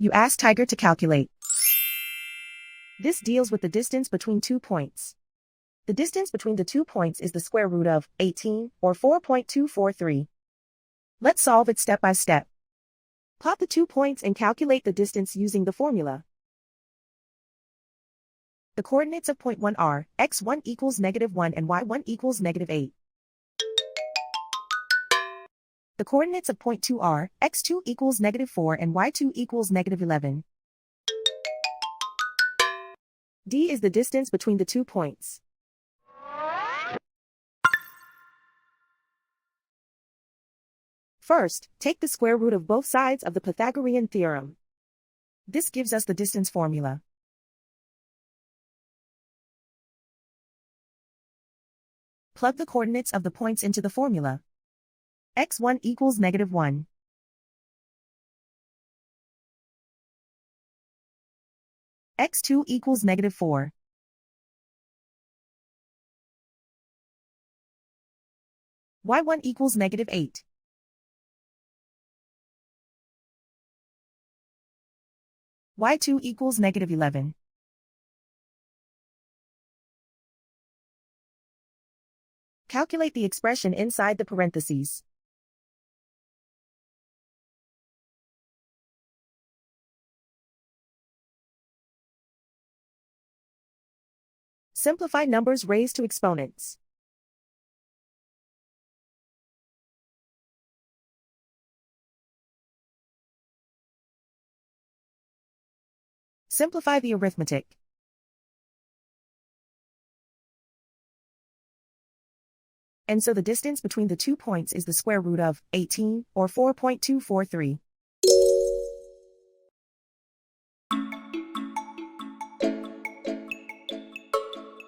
You ask Tiger to calculate. This deals with the distance between 2 points. The distance between the 2 points is the square root of 18, or 4.243. Let's solve it step by step. Plot the 2 points and calculate the distance using the formula. The coordinates of point 1 are x1 equals -1 and y1 equals -8. The coordinates of point 2 are x2 equals -4 and y2 equals -11. D is the distance between the 2 points. First, take the square root of both sides of the Pythagorean theorem. This gives us the distance formula. Plug the coordinates of the points into the formula. x1 equals -1. x2 equals -4. y1 equals -8. y2 equals -11. Calculate the expression inside the parentheses. Simplify numbers raised to exponents. Simplify the arithmetic. And so the distance between the 2 points is the square root of 18, or 4.243.